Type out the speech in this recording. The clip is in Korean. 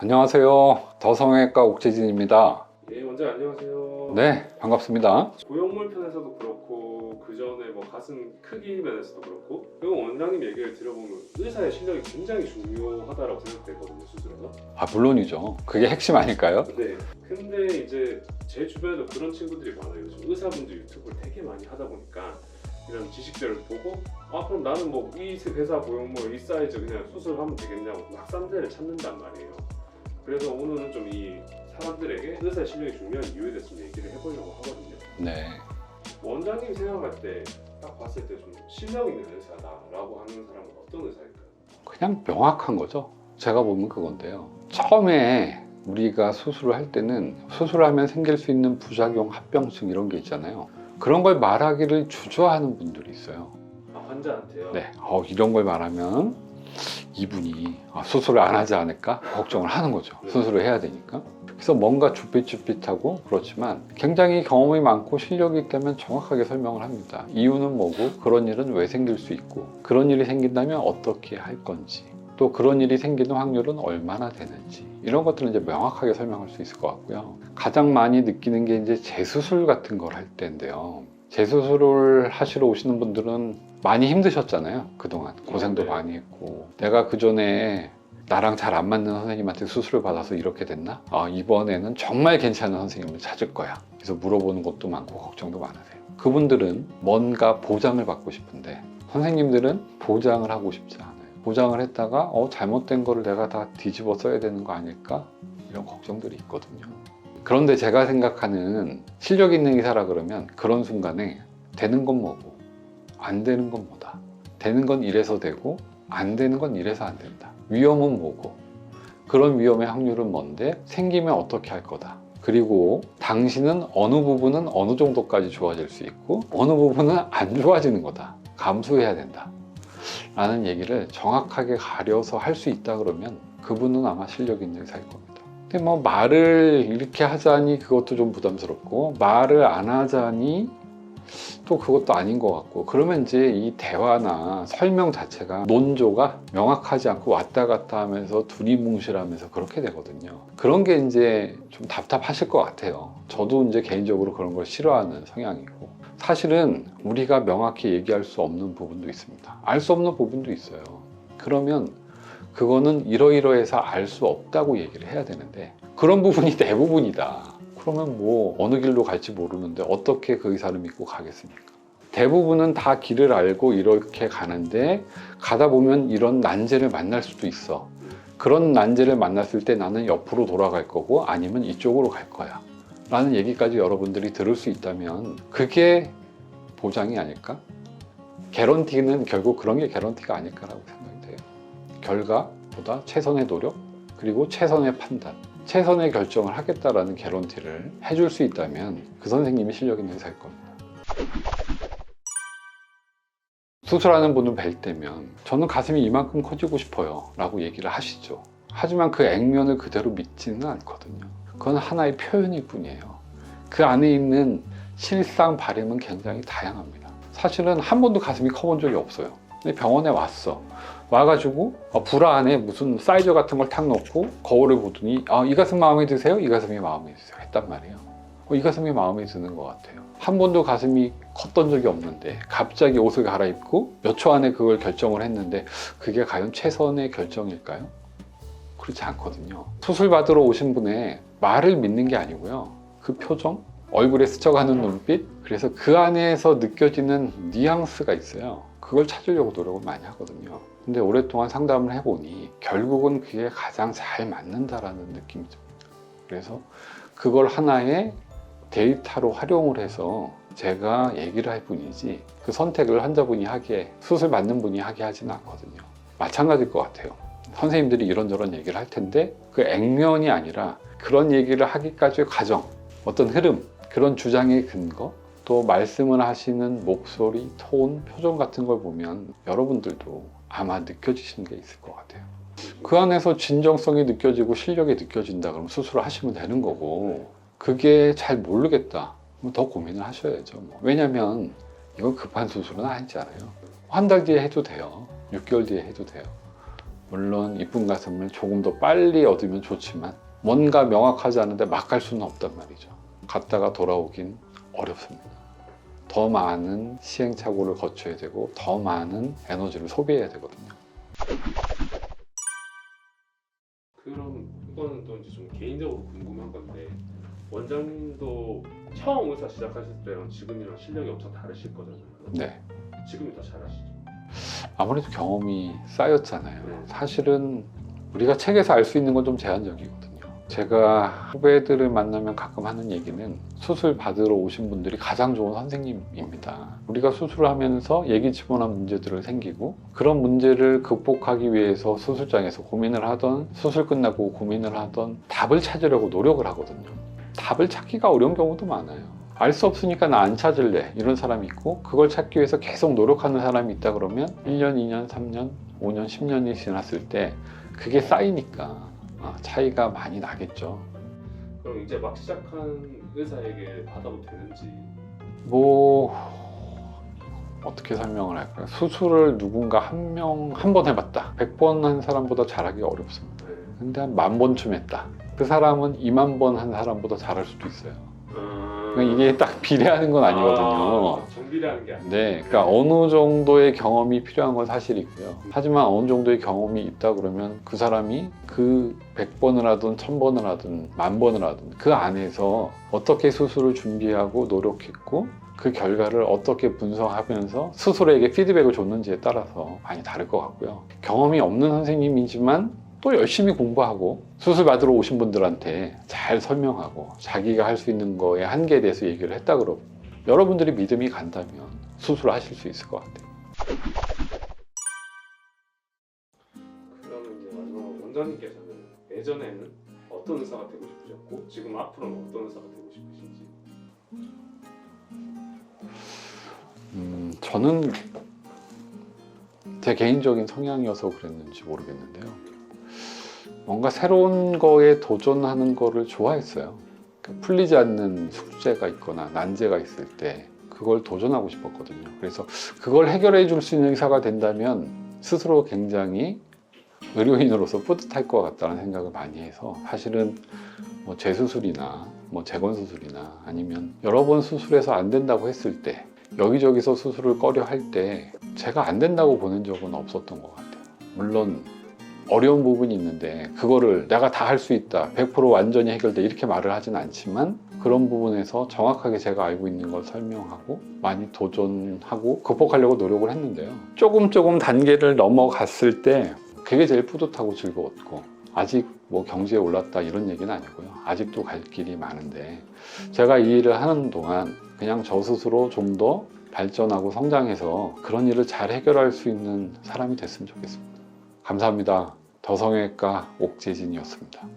안녕하세요. 더성형외과 옥재진입니다. 네, 원장님 안녕하세요. 네, 반갑습니다. 고형물 편에서도 그렇고 그 전에 뭐 가슴 크기 면에서도 그렇고 그리고 원장님 얘기를 들어보면 의사의 실력이 굉장히 중요하다고 생각되거든요, 수술에서. 물론이죠. 그게 핵심 아닐까요? 네. 근데 이제 제 주변에도 그런 친구들이 많아요. 요즘 의사분들 유튜브를 되게 많이 하다 보니까 이런 지식들을 보고 그럼 나는 뭐 이 회사 고형물 이 사이즈 그냥 수술하면 되겠냐고 낙삼대를 찾는단 말이에요. 그래서 오늘은 좀 이 사람들에게 의사의 실력이 중요한 이유에 대해서 좀 얘기를 해보려고 하거든요. 네. 원장님 생각할 때 딱 봤을 때 좀 실력 있는 의사다라고 하는 사람은 어떤 의사일까요? 그냥 명확한 거죠. 제가 보면 그건데요. 처음에 우리가 수술을 할 때는 수술하면 생길 수 있는 부작용, 합병증 이런 게 있잖아요. 그런 걸 말하기를 주저하는 분들이 있어요. 환자한테요? 네. 이런 걸 말하면 이분이 수술을 안 하지 않을까 걱정을 하는 거죠. 수술을 해야 되니까. 그래서 뭔가 쭈삣쭈삣하고 그렇지만 굉장히 경험이 많고 실력이 있다면 정확하게 설명을 합니다. 이유는 뭐고 그런 일은 왜 생길 수 있고 그런 일이 생긴다면 어떻게 할 건지 또 그런 일이 생기는 확률은 얼마나 되는지 이런 것들은 이제 명확하게 설명할 수 있을 것 같고요. 가장 많이 느끼는 게 이제 재수술 같은 걸 할 때인데요. 재수술을 하시러 오시는 분들은 많이 힘드셨잖아요. 그동안 고생도 네. 많이 했고 내가 그전에 나랑 잘 안 맞는 선생님한테 수술을 받아서 이렇게 됐나? 이번에는 정말 괜찮은 선생님을 찾을 거야. 그래서 물어보는 것도 많고 걱정도 많으세요. 그분들은 뭔가 보장을 받고 싶은데 선생님들은 보장을 하고 싶지 않아요. 보장을 했다가 잘못된 거를 내가 다 뒤집어 써야 되는 거 아닐까? 이런 걱정들이 있거든요. 그런데 제가 생각하는 실력 있는 의사라 그러면 그런 순간에 되는 건 뭐고 안 되는 건 뭐다. 되는 건 이래서 되고 안 되는 건 이래서 안 된다. 위험은 뭐고 그런 위험의 확률은 뭔데 생기면 어떻게 할 거다. 그리고 당신은 어느 부분은 어느 정도까지 좋아질 수 있고 어느 부분은 안 좋아지는 거다. 감수해야 된다. 라는 얘기를 정확하게 가려서 할 수 있다 그러면 그분은 아마 실력 있는 의사일 겁니다. 근데 뭐 말을 이렇게 하자니 그것도 좀 부담스럽고 말을 안 하자니 또 그것도 아닌 것 같고 그러면 이제 이 대화나 설명 자체가 논조가 명확하지 않고 왔다 갔다 하면서 두리뭉실하면서 그렇게 되거든요. 그런 게 이제 좀 답답하실 것 같아요. 저도 이제 개인적으로 그런 걸 싫어하는 성향이고 사실은 우리가 명확히 얘기할 수 없는 부분도 있습니다. 알 수 없는 부분도 있어요. 그러면 그거는 이러이러해서 알 수 없다고 얘기를 해야 되는데 그런 부분이 대부분이다. 그러면 뭐 어느 길로 갈지 모르는데 어떻게 그 의사를 믿고 가겠습니까? 대부분은 다 길을 알고 이렇게 가는데 가다 보면 이런 난제를 만날 수도 있어. 그런 난제를 만났을 때 나는 옆으로 돌아갈 거고 아니면 이쪽으로 갈 거야 라는 얘기까지 여러분들이 들을 수 있다면 그게 보장이 아닐까? 개런티는 결국 그런 게 개런티가 아닐까라고 생각이 돼요. 결과보다 최선의 노력 그리고 최선의 판단 최선의 결정을 하겠다라는 개런티를 해줄 수 있다면 그 선생님이 실력 있는 의사일 겁니다. 수술하는 분을 뵐 때면 저는 가슴이 이만큼 커지고 싶어요 라고 얘기를 하시죠. 하지만 그 액면을 그대로 믿지는 않거든요. 그건 하나의 표현일 뿐이에요. 그 안에 있는 실상 바램은 굉장히 다양합니다. 사실은 한 번도 가슴이 커본 적이 없어요. 근데 병원에 와가지고 브라 안에 무슨 사이즈 같은 걸 탁 넣고 거울을 보더니 이 가슴 마음에 드세요? 이 가슴이 마음에 드세요? 했단 말이에요. 이 가슴이 마음에 드는 것 같아요. 한 번도 가슴이 컸던 적이 없는데 갑자기 옷을 갈아입고 몇 초 안에 그걸 결정을 했는데 그게 과연 최선의 결정일까요? 그렇지 않거든요. 수술 받으러 오신 분의 말을 믿는 게 아니고요. 그 표정, 얼굴에 스쳐가는 눈빛, 그래서 그 안에서 느껴지는 뉘앙스가 있어요. 그걸 찾으려고 노력을 많이 하거든요. 근데 오랫동안 상담을 해보니 결국은 그게 가장 잘 맞는다라는 느낌이 듭니다. 그래서 그걸 하나의 데이터로 활용을 해서 제가 얘기를 할 뿐이지 그 선택을 환자분이 하게, 수술 받는 분이 하게 하지는 않거든요. 마찬가지일 것 같아요. 선생님들이 이런저런 얘기를 할 텐데 그 액면이 아니라 그런 얘기를 하기까지의 과정, 어떤 흐름, 그런 주장의 근거, 또 말씀을 하시는 목소리, 톤, 표정 같은 걸 보면 여러분들도 아마 느껴지시는 게 있을 것 같아요. 그 안에서 진정성이 느껴지고 실력이 느껴진다 그러면 수술을 하시면 되는 거고 그게 잘 모르겠다 그럼 더 고민을 하셔야죠. 왜냐면 이건 급한 수술은 아니잖아요. 한 달 뒤에 해도 돼요. 6개월 뒤에 해도 돼요. 물론 이쁜 가슴을 조금 더 빨리 얻으면 좋지만 뭔가 명확하지 않은데 막 갈 수는 없단 말이죠. 갔다가 돌아오긴 어렵습니다. 더 많은 시행착오를 거쳐야 되고 더 많은 에너지를 소비해야 되거든요. 그럼 이거는 또 이제 좀 개인적으로 궁금한 건데 원장님도 처음 의사 시작하실 때랑 지금이랑 실력이 엄청 다르실 거잖아요. 네. 지금이 더 잘하시죠? 아무래도 경험이 쌓였잖아요. 네. 사실은 우리가 책에서 알 수 있는 건 좀 제한적이거든요. 제가 후배들을 만나면 가끔 하는 얘기는 수술 받으러 오신 분들이 가장 좋은 선생님입니다. 우리가 수술을 하면서 예기치문한 문제들을 생기고 그런 문제를 극복하기 위해서 수술장에서 고민을 하던 수술 끝나고 고민을 하던 답을 찾으려고 노력을 하거든요. 답을 찾기가 어려운 경우도 많아요. 알 수 없으니까 나 안 찾을래 이런 사람이 있고 그걸 찾기 위해서 계속 노력하는 사람이 있다 그러면 1년, 2년, 3년, 5년, 10년이 지났을 때 그게 쌓이니까 차이가 많이 나겠죠. 그럼 이제 막 시작한 의사에게 받아도 되는지 뭐 어떻게 설명을 할까요? 수술을 누군가 한 번 해봤다. 100번 한 사람보다 잘하기 어렵습니다. 네. 근데 한 10,000번 했다. 그 사람은 20,000번 한 사람보다 잘할 수도 있어요. 그러니까 이게 딱 비례하는 건 아니거든요. 정비례하는 게 아니에요. 네, 그러니까 어느 정도의 경험이 필요한 건 사실이고요. 하지만 어느 정도의 경험이 있다 그러면 그 사람이 그 100번을 하든 1000번을 하든 10,000번을 하든 그 안에서 어떻게 수술을 준비하고 노력했고 그 결과를 어떻게 분석하면서 스스로에게 피드백을 줬는지에 따라서 많이 다를 것 같고요. 경험이 없는 선생님이지만 또 열심히 공부하고 수술 받으러 오신 분들한테 잘 설명하고 자기가 할 수 있는 거에 한계에 대해서 얘기를 했다 그러고 여러분들이 믿음이 간다면 수술을 하실 수 있을 것 같아요. 그러면 이제 마지막으로 원장님께서는 예전에는 어떤 의사가 되고 싶으셨고 지금 앞으로는 어떤 의사가 되고 싶으신지. 저는 제 개인적인 성향이어서 그랬는지 모르겠는데요. 뭔가 새로운 거에 도전하는 거를 좋아했어요. 풀리지 않는 숙제가 있거나 난제가 있을 때 그걸 도전하고 싶었거든요. 그래서 그걸 해결해 줄 수 있는 의사가 된다면 스스로 굉장히 의료인으로서 뿌듯할 것 같다는 생각을 많이 해서 사실은 뭐 재수술이나 뭐 재건수술이나 아니면 여러 번 수술해서 안 된다고 했을 때 여기저기서 수술을 꺼려 할 때 제가 안 된다고 보낸 적은 없었던 것 같아요. 물론 어려운 부분이 있는데 그거를 내가 다 할 수 있다 100% 완전히 해결돼 이렇게 말을 하진 않지만 그런 부분에서 정확하게 제가 알고 있는 걸 설명하고 많이 도전하고 극복하려고 노력을 했는데요. 조금 단계를 넘어갔을 때 그게 제일 뿌듯하고 즐거웠고 아직 뭐 경지에 올랐다 이런 얘기는 아니고요. 아직도 갈 길이 많은데 제가 이 일을 하는 동안 그냥 저 스스로 좀 더 발전하고 성장해서 그런 일을 잘 해결할 수 있는 사람이 됐으면 좋겠습니다. 감사합니다. 더성형외과 옥재진이었습니다.